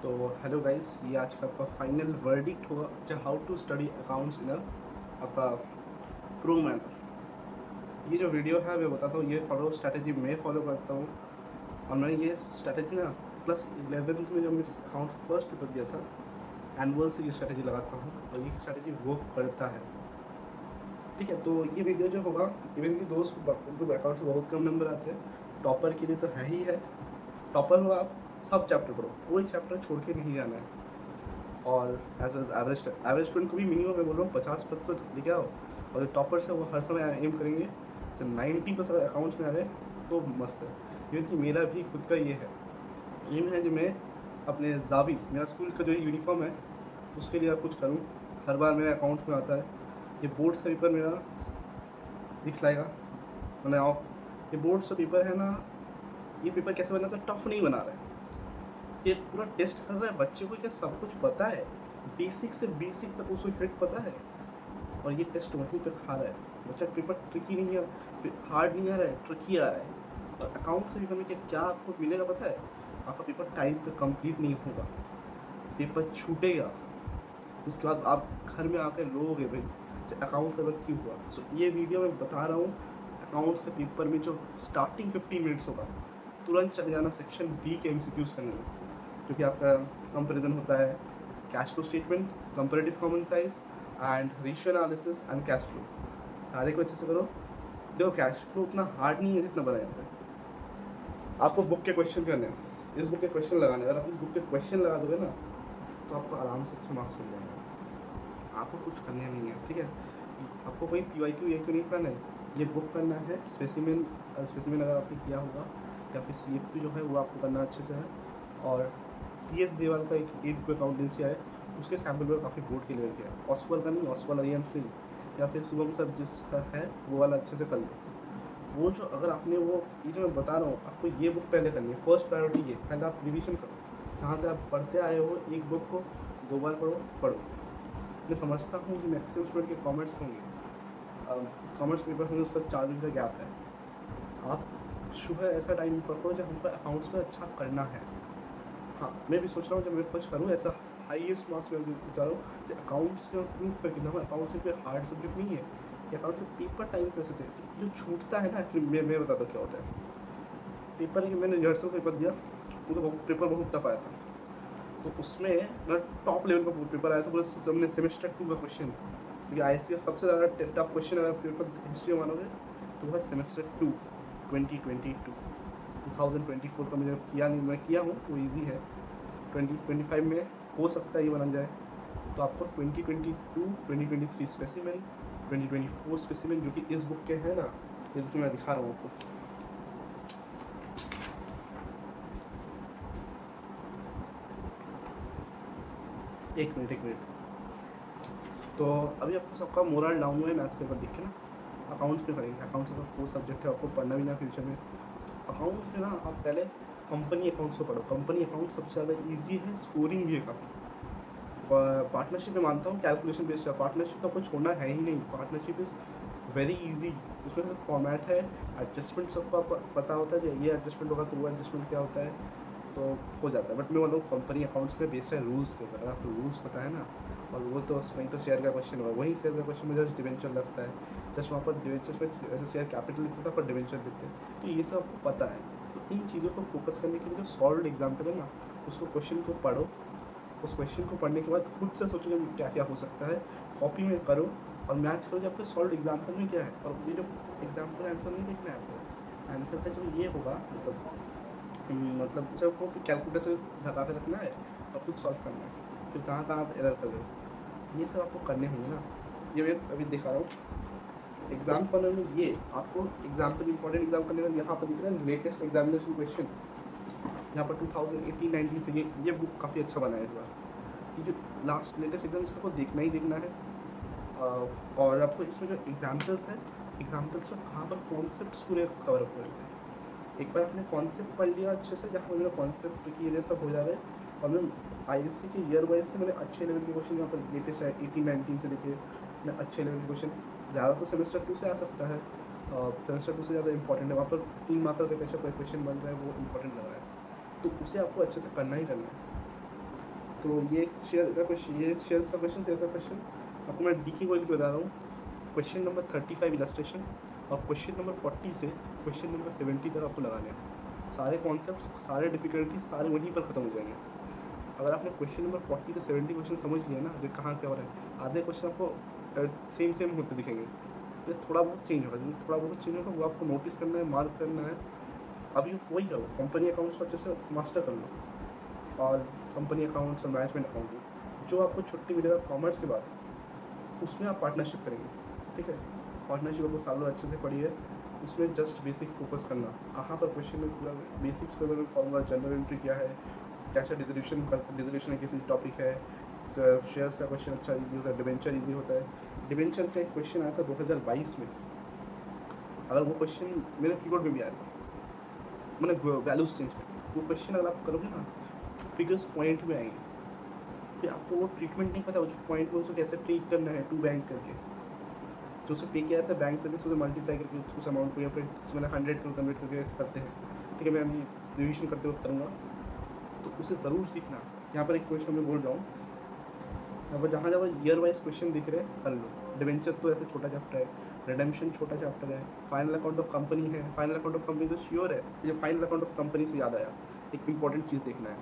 तो hello guys, ये आज का आपका फाइनल वर्डिक्ट होगा जो how to study accounts in आपका प्रो मैनर। ये जो वीडियो है मैं बताता हूँ, ये फॉलो स्ट्रैटेजी मैं फॉलो करता हूँ। और मैंने ये स्ट्रैटेजी ना प्लस 11th में जब मैं अकाउंट्स फर्स्ट पेपर दिया था, एनुअल से ये स्ट्रैटेजी लगाता हूँ और ये स्ट्रैटेजी वर्क करता है। ठीक है, तो ये वीडियो जो होगा, इवन की दोस्त उनको अकाउंट से बहुत कम नंबर आते हैं। टॉपर के लिए तो है ही है। टॉपर हो आप, सब चैप्टर पढ़ो, कोई चैप्टर छोड़ के नहीं जाना है। और एज एवरेज स्टूडेंट को भी मिनिमम मैं बोल रहा हूँ 50% लेके आओ। और जो टॉपर्स है वो हर समय एम करेंगे जब 90% अगर अकाउंट्स में आ गए तो मस्त है। क्योंकि मेरा भी खुद का ये है, एम है जो मैं अपने जावी, मेरा स्कूल का जो यूनिफॉर्म है उसके लिए कुछ करूँ। हर बार मेरा अकाउंट्स में आता है। ये बोर्ड्स का पेपर मेरा दिखलाएगा, मैंने आओ ये बोर्ड्स का पेपर है ना, ये पेपर कैसे बना था, टफ नहीं बना रहा है। ये पूरा टेस्ट कर रहा है बच्चे को, क्या सब कुछ पता है, बेसिक से बेसिक तक उसको ट्रिक पता है। और ये टेस्ट वहीं पे खा रहा है बच्चा। पेपर ट्रिकी नहीं है, हार्ड नहीं आ रहा है, ट्रिकी आ रहा है। और अकाउंट से पेपर में क्या आपको मिलेगा पता है? आपका पेपर टाइम पे कंप्लीट नहीं होगा, पेपर छूटेगा। उसके बाद आप घर में आकर रोओगे भाई अकाउंट पेपर क्यों हुआ। सो ये वीडियो मैं बता रहा हूँ, अकाउंट्स के पेपर में जो स्टार्टिंग 15 मिनट्स होगा तुरंत चले जाना सेक्शन बी के MCQs करने में, क्योंकि आपका कंपैरिजन होता है cash flow statement, comparative common size and ratio analysis and cash flow. सारे को अच्छे से करो। देखो कैश फ्लो उतना हार्ड नहीं है जितना बनाया जाता है। आपको बुक के क्वेश्चन करने हैं, इस बुक के क्वेश्चन लगाने। अगर आप इस बुक के क्वेश्चन लगा दोगे ना तो आपको आराम से अच्छे मार्क्स मिल जाएंगे। आपको कुछ करने नहीं है, ठीक है। आपको कोई PYQ नहीं करना है, ये बुक करना है। स्पेसिमिन अगर आपने किया होगा या फिर CFQ जो है वो आपको करना अच्छे से है। और TS देवाल का एक बुक अकाउंटेंसी है, उसके सैम्पल पर काफ़ी बोर्ड के लेवल के है। ऑसवाल का नहीं, ऑसवाल अरियंत नहीं, या फिर शुभम सर जिसका है वो वाला अच्छे से कर लो। वो जो अगर आपने वो ये जो मैं बता रहा हूँ आपको, ये बुक पहले करनी है। फर्स्ट प्रायोरिटी ये, पहले आप रिविजन करो। जहाँ से आप पढ़ते आए हो एक बुक को 2 बार पढ़ो। मैं समझता हूँ कि मैक्सिमम स्टूडेंट के कॉमेंट्स होंगे, कॉमर्स पेपर होंगे, उसका 4 दिन का गैप है। आप सुबह ऐसा टाइम पकड़ो जब हमको अकाउंट्स में अच्छा करना है। हाँ, मैं भी सोच रहा हूँ जब मैं कुछ करूँ ऐसा हाईएस्ट मार्क्स में चाह रहा हूँ कि अकाउंट्स के प्रूफ करके ना, अकाउंट्स कोई हार्ड सब्जेक्ट नहीं है। कि अकाउंट में पेपर टाइम कैसे थे जो छूटता है ना। एक्चुअली मैं बताता हूँ क्या होता है। पेपर की मैंने रिहर्सल पेपर दिया, वो तो पेपर बहुत टफ आया था। तो उसमें मेरा टॉप लेवल का पेपर आया था पूरा हमने सेमेस्टर 2 का क्वेश्चन। क्योंकि ICS सबसे ज़्यादा टफ क्वेश्चन अगर पेपर हिस्ट्री में मानोगे तो वो है सेमेस्टर 2 2024 का। मुझे किया नहीं, मैं किया हूँ, वो ईजी है। 2025 में हो सकता है ये बन जाए। तो आपको 2022 2023 स्पेसिमेन, 2024 स्पेसिमेन जो कि इस बुक के हैं ना, ये तो मैं दिखा रहा हूँ आपको। एक मिनट। तो अभी आपको सबका मोरल डाउन हुआ है मैथ्स पेपर देख के ना। अकाउंट्स पे करेंगे, अकाउंट्स का कोर्स सब्जेक्ट है, आपको पढ़ना भी ना फ्यूचर में। अकाउंट्स में ना आप पहले कंपनी अकाउंट्स को पढ़ो। कंपनी अकाउंट सबसे ज़्यादा ईजी है, स्कोरिंग भी है काफ़ी। पार्टनरशिप में मानता हूँ कैलकुलेशन बेस्ड है, पार्टनरशिप तो आपको छोड़ना है ही नहीं। पार्टनरशिप इज़ वेरी ईजी, उसमें सिर्फ फॉर्मेट है, एडजस्टमेंट सबको पता होता है। ये एडजस्टमेंट होगा तो वो एडजस्टमेंट क्या होता है, तो हो जाता है। बट मैं बोलूँ कंपनी अकाउंट्स में बेस्ड है रूल्स के ऊपर। आपको रूल्स पता है ना, और वो तो वहीं तो शेयर का क्वेश्चन होगा, वहीं शेयर का क्वेश्चन में जस्ट डिवेंचर लगता है। जस्ट वहाँ पर डिवेंचर में ऐसे शेयर कैपिटल लिखता था पर डिवेंचर लिखते हैं, तो ये सब आपको पता है। तो इन चीज़ों को फोकस करने के लिए जो सॉल्व एग्जाम्पल है ना, उसको क्वेश्चन को पढ़ो। उस क्वेश्चन को पढ़ने के बाद खुद से सोचो कि क्या क्या हो सकता है, कॉपी में करो और मैच करो कि आपके सॉल्व एग्जाम्पल में क्या है। और ये जो एग्जाम्पल आंसर नहीं देखना है आपको, आंसर का जो ये होगा मतलब उसे आपको कैलकुलेटर से ढका के रखना है और खुद सॉल्व करना है। फिर कहाँ आप एरर कर रहे हो, ये सब आपको करने होंगे ना। ये मैं अभी दिखा रहा हूँ एग्जाम करने में। ये आपको एग्जाम्पल इंपॉर्टेंट एग्जाम करने में यहाँ पर दिख रहा है लेटेस्ट एग्जामिनेशन क्वेश्चन। यहाँ पर 2018-19 से ये बुक काफ़ी अच्छा बना है इस बार। ये जो लास्ट लेटेस्ट एग्जाम इसको देखना ही देखना है। और आपको इसमें जो एग्जाम्पल्स हैं, एग्जाम्पल्स में कहाँ पर कॉन्सेप्ट्स पूरे कवर अप करते हैं। एक बार आपने कॉन्सेप्ट पढ़ लिया अच्छे से, जहाँ मेरा कॉन्सेप्ट की ये सब हो जा रहा है। और मैं ISC के ईयर वाइज से मैंने अच्छे लेवल के क्वेश्चन यहाँ पर लेटेस्ट है 18-19 से लेके मैं अच्छे लेवल के क्वेश्चन। ज़्यादा तो सेमेस्टर 2 से आ सकता है, सेमेस्टर 2 से ज़्यादा इंपॉर्टेंट है। वहाँ पर 3 मार्कर का कैसे कोई क्वेश्चन बन रहा है वो इंपॉर्टेंट लग रहा है, तो उसे आपको अच्छे से करना ही करना है। तो ये शेयर का क्वेश्चन, ये शेयर्स का क्वेश्चन, शेयर का क्वेश्चन आपको मैं डी की गोल की बता रहा हूँ। क्वेश्चन नंबर 35 इलस्ट्रेशन और क्वेश्चन नंबर 40 से क्वेश्चन नंबर 70 तक आपको लगाने हैं। सारे कॉन्सेप्ट, सारे डिफिकल्टी सारे वहीं पर ख़त्म हो जाएंगे। अगर आपने क्वेश्चन नंबर 40 से 70 क्वेश्चन समझ लिया ना, जो कहाँ क्या हो रहा है, आधे क्वेश्चन आपको सेम होते दिखेंगे, तो थोड़ा बहुत चेंज होगा। जो थोड़ा बहुत चेंज होगा वो आपको नोटिस करना है, मार्क करना है। अभी वही करो, कंपनी अकाउंट्स को अच्छे से मास्टर कर लो, और कंपनी अकाउंट्स और मैनेजमेंट अकाउंटिंग जो आपको छुट्टी मिलेगा कॉमर्स के बाद, उसमें आप पार्टनरशिप करेंगे। ठीक है, पार्टनरशिप आपको सालों अच्छे से पढ़ी है, उसमें जस्ट बेसिक फोकस करना। कहाँ पर क्वेश्चन में पूरा बेसिक्स को मैं फॉर्मूला, जनरल एंट्री क्या है, कैसे डिजोल्यूशन किसी टॉपिक है, शेयर्स का क्वेश्चन अच्छा इजी होता है, डिबेंचर इजी होता है। डिबेंचर का एक क्वेश्चन आया था 2022 में, अगर वो क्वेश्चन मेरे कीबोर्ड में भी आया था, मैंने वैल्यूज चेंज कर, वो क्वेश्चन अगर आप करोगे ना, फिगर्स पॉइंट में आएंगे, फिर आपको वो ट्रीटमेंट नहीं पता, वो जो पॉइंट में उसको कैसे ट्रीट करना है, टू बैंक करके जो उसे पे किया जाता है बैंक सर्विस, उसे मल्टीप्लाई करके उस अमाउंट को, या फिर उसमें 100 टू कन्वर्ट करके ऐसे करते हैं। ठीक है, मैं अभी रिविजन करते हुए करूँगा, तो उसे ज़रूर सीखना। यहाँ पर एक क्वेश्चन मैं बोल रहा हूँ, यहाँ पर जहाँ जहाँ ईयर वाइज क्वेश्चन दिख रहे हैं कर लो। डिबेंचर तो ऐसे छोटा चैप्टर है, रिडेम्पशन छोटा चैप्टर है, फाइनल अकाउंट ऑफ कंपनी है। फाइनल अकाउंट ऑफ कंपनी तो श्योर है, ये फाइनल अकाउंट ऑफ कंपनी से याद आया, एक इंपॉर्टेंट चीज़ देखना है।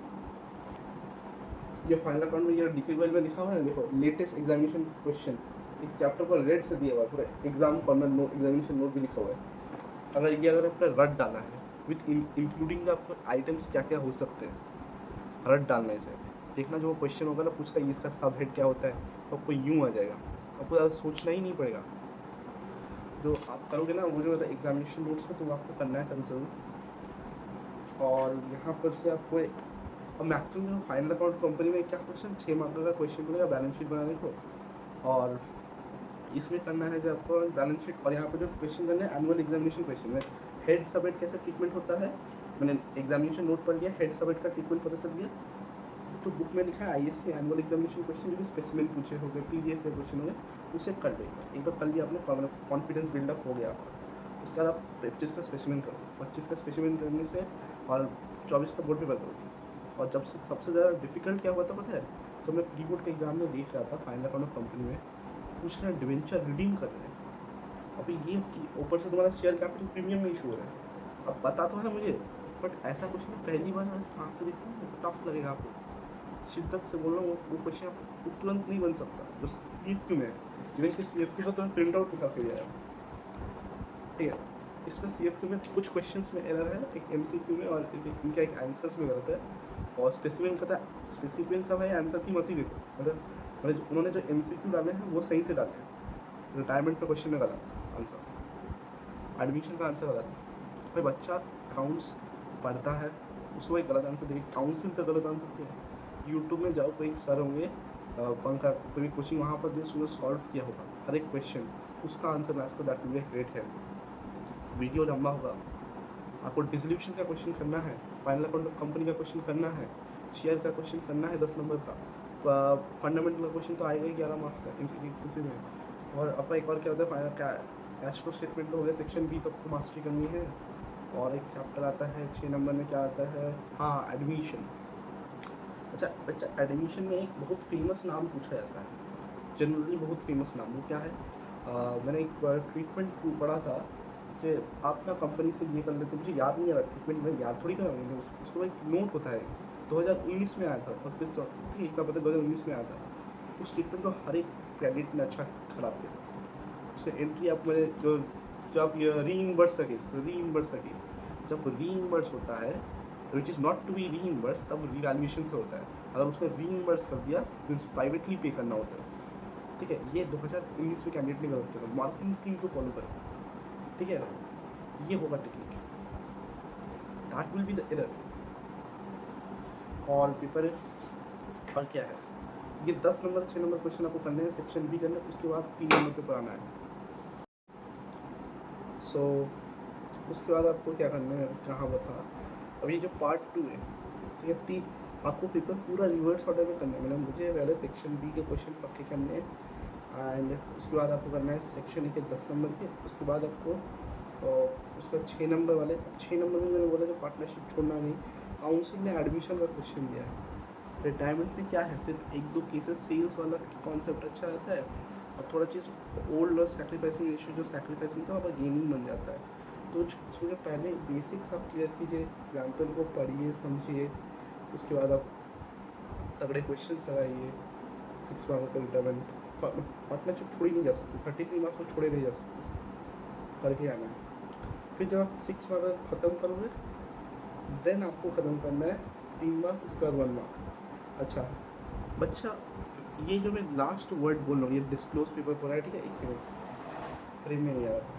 ये फाइनल अकाउंट में ये डिटेल में लिखा हुआ है, देखो लेटेस्ट एग्जामिनेशन क्वेश्चन, एक चैप्टर पर रेड से दिया हुआ है, पूरा exam corner note, examination note भी लिखा हुआ है। अगर आपने रट डाला है विथ इंक्लूडिंग आपको आइटम्स क्या क्या हो सकते हैं, रट डालने से देखना जो क्वेश्चन होगा ना, पूछता है इसका सब हेड क्या होता है, तो आपको यूँ आ जाएगा, आपको ज़्यादा सोचना ही नहीं पड़ेगा। जो आप करोगे ना वो जो एग्जामिनेशन नोट्स में, तो आपको करना है कभी ज़रूर। और यहाँ पर से आपको और मैक्सिमम फाइनल अकाउंट कंपनी में क्या क्वेश्चन, 6 मार्क का क्वेश्चन मिलेगा बैलेंस शीट बनाने को, और इसमें करना है जो आपको बैलेंस शीट। और यहाँ पर जो क्वेश्चन करना है एनुअल एग्जामिनेशन क्वेश्चन में, हेड सब हेड कैसे ट्रीटमेंट होता है, मैंने एग्जामिनेशन नोट पढ़ लिया, हेड सब हेड का ट्रीटमेंट पता चल गया। जो बुक में लिखा है आईएससी एनुअल एग्जामिनेशन क्वेश्चन, जो भी स्पेसिमेन पूछे हो गए, प्रीवियस ईयर क्वेश्चन हो गए, उसे कर देगा। एक बार कर लिया आपने, कॉन्फिडेंस बिल्डअप हो गया आपका। उसके बाद आप 25 का स्पेसिमेन करो, 25 का स्पेसिमेन करने से और 24 का बोर्ड पेपर करो। और जब से सबसे ज़्यादा डिफिकल्ट क्या हुआ था पता है, तो मैं प्री बोर्ड के एग्जाम में देख रहा था, फाइनल अकाउंट ऑफ कंपनी में पूछ रहे हैं डिवेंचर रिडीम कर रहे हैं। अभी ये ऊपर से तुम्हारा शेयर कैपिटल प्रीमियम में इशू हो रहा है। अब पता तो है मुझे, बट ऐसा कुछ नहीं, पहली बार आँख से देखो टफ लगेगा आपको, शिद्दत से बोल रहा हूँ। वो क्वेश्चन आपको तुरंत नहीं बन सकता जो CFQ में है। इवन कि CFQ का तो मैं प्रिंट आउट निकाल के लिया है। ठीक है, इसमें CFQ में कुछ क्वेश्चंस में एरर है, एक MCQ में और इनका एक आंसर्स में गलत है, और स्पेसिमेन का भाई आंसर की मत ही देखो, मतलब उन्होंने जो MCQ डाले हैं वो सही से डाले हैं। रिटायरमेंट का क्वेश्चन में गलत आंसर, एडमिशन का आंसर गलत है। भाई बच्चा अकाउंट्स पढ़ता है, उसको एक गलत आंसर देखिए, काउंसिल का गलत आंसर क्या है। यूट्यूब में जाओ, कोई सर होंगे पंखा, कोई कोचिंग वहाँ पर दे, उसने सॉल्व किया होगा हर एक क्वेश्चन, उसका आंसर मैथ्स को दैट विल बी ग्रेट है। वीडियो लंबा होगा, आपको डिसोल्यूशन का क्वेश्चन करना है, फाइनल अकाउंट ऑफ कंपनी का क्वेश्चन करना है, शेयर का क्वेश्चन करना है 10 नंबर का, फंडामेंटल का क्वेश्चन तो आएगा ही 11 मार्क्स का MCQ में। और अपना एक और क्या होता है, फाइनल क्या कैश फ्लो स्टेटमेंट तो हो गया, सेक्शन B तक तो मास्टरी करनी है। और एक चैप्टर आता है 6 नंबर में, क्या आता है, हाँ एडमिशन। अच्छा, एडमिशन में एक बहुत फेमस नाम पूछा जाता है, जनरली बहुत फेमस नाम, वो क्या है, मैंने एक ट्रीटमेंट पढ़ा था कि आप ना कंपनी से ये कर लेते, मुझे याद नहीं आ रहा ट्रीटमेंट, में याद थोड़ी कराऊंगे, उसको एक नोट होता है 2019 में आया था, और फिर ठीक है पता 2019 में आया था। उस ट्रीटमेंट को हर एक कैंडिडेट ने अच्छा खराब किया। उससे एंट्री आप मैंने जो आप ये रीइंबर्स का केस, जब रीइंबर्स होता है which is not to be reimburse, तब रिवैल्यूएशन से होता है। अगर उसने रीइंबर्स कर दिया तो प्राइवेटली पे करना होता है। ठीक है, ये 2019 में कैंडिडेट ने गलत किया, मार्किंग स्कीम को फॉलो करें। ठीक है, ये होगा technique, that will be the error. और पेपर और क्या है, ये 10 नंबर 6 नंबर क्वेश्चन आपको करने हैं, सेक्शन B करना है, उसके बाद 3 नंबर पेपर आना है। सो उसके बाद आपको क्या करना है, कहाँ बता, अब ये जो पार्ट 2 है, ठीक है, 3 आपको पेपर पूरा रिवर्स ऑर्डर में करना है। मतलब मुझे पहले सेक्शन B के क्वेश्चन पक्के करने हैं, एंड उसके बाद आपको करना है सेक्शन A के 10 नंबर के, उसके बाद आपको उसका 6 नंबर वाले, 6 नंबर में मैंने बोला जो पार्टनरशिप छोड़ना नहीं, काउंसिल ने एडमिशन का क्वेश्चन दिया है, रिटायरमेंट में क्या है, सिर्फ एक दो केसेस सेल्स वाला कॉन्सेप्ट अच्छा रहता है, और थोड़ा चीज़ ओल्ड और सेक्रीफाइसिंग रेशियो जो सेक्रीफाइसिंग था वहाँ पर गेनिंग बन जाता है। तो उसमें पहले बेसिक्स आप क्लियर कीजिए, एग्जाम्पल को पढ़िए समझिए, उसके बाद आप तगड़े क्वेश्चंस लगाइए। 6 मार्क्स का रिटायरमेंट पार्टनरशिप छोड़ी नहीं जा सकती, 33 मार्क्स को छोड़े नहीं जा सकते, करके आना है। फिर जब आप 6 मार्क्स ख़त्म करोगे, देन आपको ख़त्म करना है 3 मार्क, उसके बाद 1 मार्क। अच्छा बच्चा, ये जो मैं लास्ट वर्ड बोल रहा हूँ, ये डिस्क्लोज पेपर पर है, ठीक है, एक सेकंड फ्रेम में नहीं आ रहा।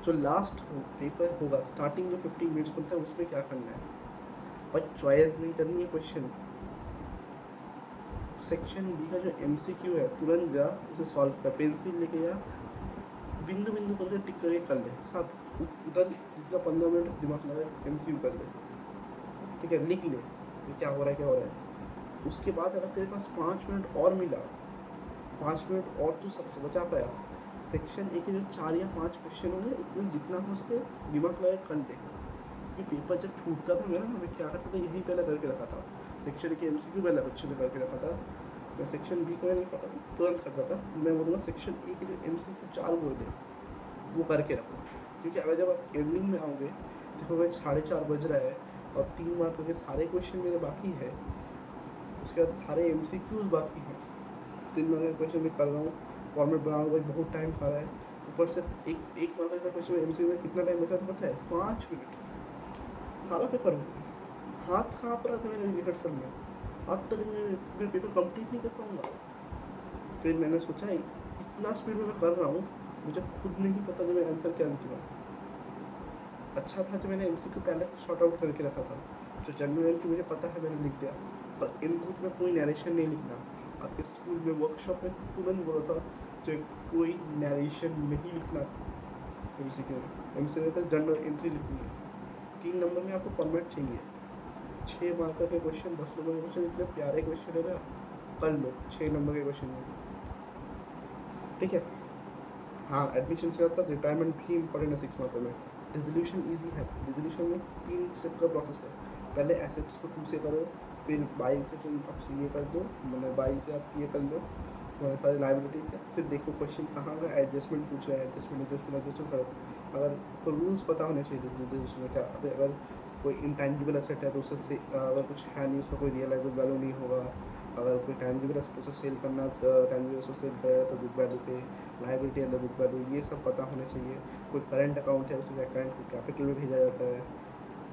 जो लास्ट पेपर होगा, स्टार्टिंग जो 15 मिनट्स बनता है, उसमें क्या करना है, और चॉइस नहीं करनी है क्वेश्चन। सेक्शन बी का जो MCQ है, तुरंत जा उसे सॉल्व कर, पेंसिल लेके जा, बिंदु बिंदु करके टिक करके कर ले सब, उधर जितना 15 मिनट दिमाग लगा MCQ कर ले, ठीक है, लिख ले ये क्या हो रहा है क्या हो रहा है। उसके बाद अगर तेरे पास 5 मिनट और मिला, 5 मिनट और तू सबसे बचा पाया, सेक्शन ए के जो 4 या 5 क्वेश्चन होंगे, उसमें जितना हो सके दिमाग लगा कर ले। कि पेपर जब छूटता था मेरा ना, मैं क्या करता था, यही पहले करके रखा था, सेक्शन ए के MCQ पहले अच्छे से करके रखा था। मैं सेक्शन बी को नहीं पता था, तुरंत करता था। मैं बोलूँगा सेक्शन ए के जो MCQ 4 बोर्ड है वो करके रखो, क्योंकि अगर जब आप एंडिंग में आओगे, देखो भाई 4:30 बज रहा है और 3 मार्क के सारे क्वेश्चन मेरे बाकी है, उसके बाद सारे MCQs बाकी हैं, 3 मार्क का क्वेश्चन मैं कर रहा हूँ, फॉर्मेट बना रहा हूँ, बहुत टाइम खा रहा है, ऊपर से एक मार्क का क्वेश्चन MCQ में कितना टाइम बचा था पता है, 5 मिनट। सारा पेपर हो गया, हाथ काँप रहा था मेरे रिहर्सल में, हाथ तक मैं पेपर कंप्लीट नहीं कर पाऊँगा। फिर मैंने सोचा इतना स्पीड में मैं कर रहा हूँ, मुझे खुद नहीं पता जो मैं आंसर क्या लिखूँगा। अच्छा था जो मैंने MCQ पहले शॉर्ट आउट करके रखा था, जो जनरल की मुझे पता है मैंने लिख दिया, पर इनपुट में कोई नरेशन नहीं लिखना। आपके स्कूल में वर्कशॉप में तुरंत बोला था जो कोई नरेशन नहीं लिखना MCQ में। MCQ का जनरल एंट्री लिखनी है। 3 नंबर में आपको फॉर्मेट चाहिए, 6 मार्क के क्वेश्चन, 10 नंबर के क्वेश्चन, इतने प्यारे क्वेश्चन है ना, कर लो 6 नंबर के क्वेश्चन में, ठीक है। हाँ, एडमिशन से था, रिटायरमेंट भी इंपॉर्टेंट है 6 मार्क में। डिसोल्यूशन ईजी है, डिसोल्यूशन में 3 स्टेप का प्रोसेस है। पहले एसेट्स को 2 से करो, फिर 22 से तुम आप ये कर दो, मतलब 22 से आप ये कर लो सारे लाइबिलिटी से, फिर देखो क्वेश्चन कहाँ का एडजस्टमेंट पूछ रहा है, एडजस्टमेंट करो। अगर तो रूल्स पता होने चाहिए उसमें क्या, अगर कोई इंटेंजिबल एसेट है तो उससे अगर कुछ है नहीं, उसका कोई रियलाइजेबल वैल्यू नहीं होगा। अगर कोई टेंजिबल एसेट उसे सेल करना, टेंजिबल एसेट सेल करेगा तो बुक वैल्यू पे, liability and the book value, ये सब पता होना चाहिए। कोई करंट अकाउंट है, उसे करंट को कैपिटल में भेजा जाता है,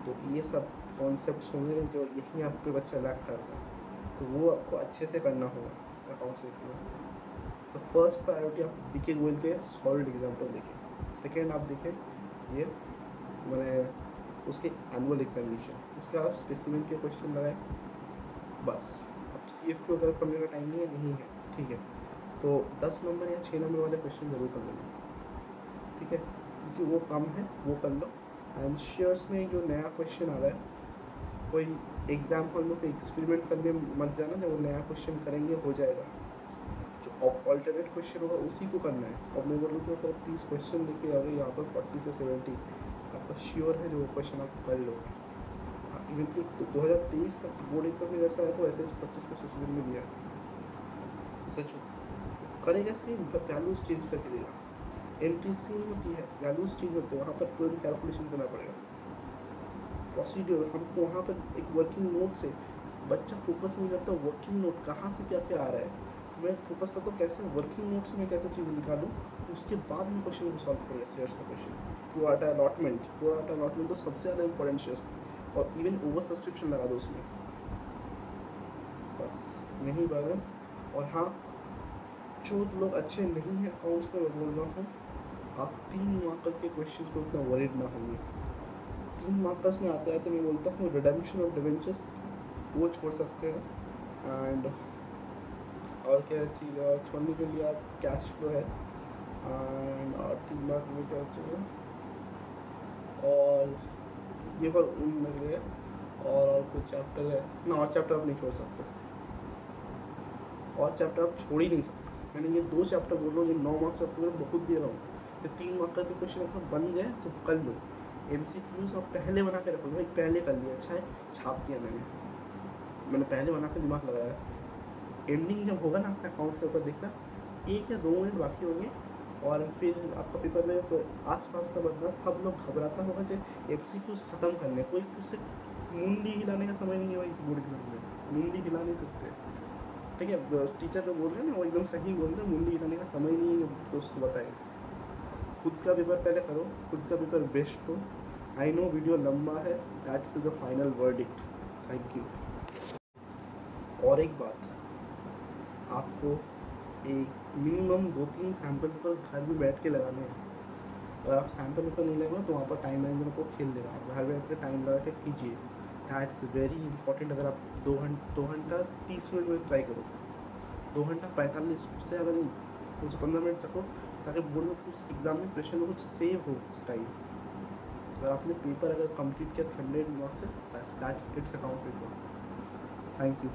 तो ये सब कॉन्सेप्ट्स होंगे जो यहीं आपके बच्चा लैक करता है, तो वो आपको अच्छे से करना होगा अकाउंट्स में। तो फर्स्ट प्रायोरिटी आप BK गोयल के सॉलिड एग्जाम्पल देखें। सेकेंड आप देखें ये मैंने उसके एनुअल एग्जामिनेशन, उसके आप स्पेसिमेन के क्वेश्चन लगाए, बस। अब CF अगर करने का टाइम नहीं है, ठीक है, तो 10 नंबर या 6 नंबर वाले क्वेश्चन ज़रूर कर लेना, ठीक है, क्योंकि वो कम है, वो कर लो। एंड शेयर्स में जो नया क्वेश्चन आ रहा है, कोई एग्जाम हॉल में कोई एक्सपेरिमेंट करने मत जाना, जब वो नया क्वेश्चन करेंगे हो जाएगा, जो ऑल्टरनेट क्वेश्चन होगा उसी को करना है। और मैं बोलूँ तो अगर 30 क्वेश्चन लेके आ गए यहाँ पर 40 से 70, आपका श्योर है जो क्वेश्चन आप कर लो। इवन कि 2023 का बोर्ड एग्जाम में जैसा है तो ऐसे 25 का स्पेसिफिक में दिया है, सच करेगा सेम, वैल्यूज चेंज करके देगा। MTC होती है, वैल्यूज चेंज होते हैं, वहाँ पर तुरंत कैलकुलेशन करना पड़ेगा, प्रोसीड्यूर। हमको वहाँ पर एक वर्किंग नोट से बच्चा फोकस नहीं करता, वर्किंग नोट कहाँ से क्या क्या आ रहा है, मैं फोकस करता हूँ कैसे वर्किंग नोट्स में कैसे चीज़ निकालूँ, उसके बाद में क्वेश्चन को सॉल्व करेगा। शेयर्स का क्वेश्चन, प्रोराटा अलॉटमेंट तो सबसे ज़्यादा इंपॉर्टेंट शेयर्स, और इवन ओवर सब्सक्रिप्शन लगा दो उसमें, बस यही बात है। और हाँ, जो लोग अच्छे नहीं हैं अकाउंट्स में, मैं बोल रहा हूँ आप 3 मार्कर के क्वेश्चन को उतना वरीड ना होंगे। 3 मार्कर्स में आता है तो मैं बोलता हूँ रिडेम्पशन ऑफ डिवेंचर्स वो छोड़ सकते हैं, एंड और क्या चीज़ और छोड़ने के लिए आप कैश फ्लो है, एंड और 3 मार्क में क्या चाहिए, और ये पर लग रहा है, और कुछ चैप्टर है ना, और चैप्टर आप नहीं छोड़ सकते, और चैप्टर आप छोड़ ही नहीं सकते। मैंने ये 2 चैप्टर बोल रहा हूँ, ये 9 मार्क्स आपको मैं बहुत दे रहा हूँ, ये 3 मार्क के क्वेश्चन अगर बन गए तो कर लो। MCQs आप पहले बना के रखो, भाई पहले कर लिया, अच्छा है छाप दिया मैंने, मैंने पहले बना के दिमाग लगाया है। एंडिंग जब होगा ना आपका अकाउंट से ऊपर देखना 1 या 2 मिनट बाकी होंगे और फिर आपका पेपर में आसपास का बंदा सब लोग घबराता होगा जो MCQs ख़त्म करने, कोई उससे मुंडी हिलाने का समय नहीं है भाई। बोर्ड एग्जाम में मुंडी हिला नहीं सकते, ठीक है। टीचर जो बोल रहे हैं ना वो एकदम सही बोल रहे हैं, मुंडी हिलाने का समय नहीं है दोस्त को बताए। खुद का पेपर पहले करो, खुद का पेपर बेस्ट दो। आई नो वीडियो लंबा है, that's the final verdict. Thank you. और एक बात, आपको एक मिनिमम 2-3 सैम्पल पेपर घर में बैठ के लगाने हैं। अगर आप सैम्पल पेपर नहीं लगाओ तो वहाँ पर टाइम मैनेजमेंट को खेल देगा। आप घर बैठ के टाइम लगा के कीजिए, दैट्स वेरी इंपॉर्टेंट। अगर आप 2 घंटा 30 मिनट में ट्राई करो, 2 घंटा 45 से अगर कुछ 15 मिनट तक हो, ताकि बोर्ड में कुछ एग्जाम में प्रेशर में कुछ सेव हो उस टाइम। अगर आपने पेपर अगर कंप्लीट किया 100 मार्क्स से, that's it's account paper. Thank you.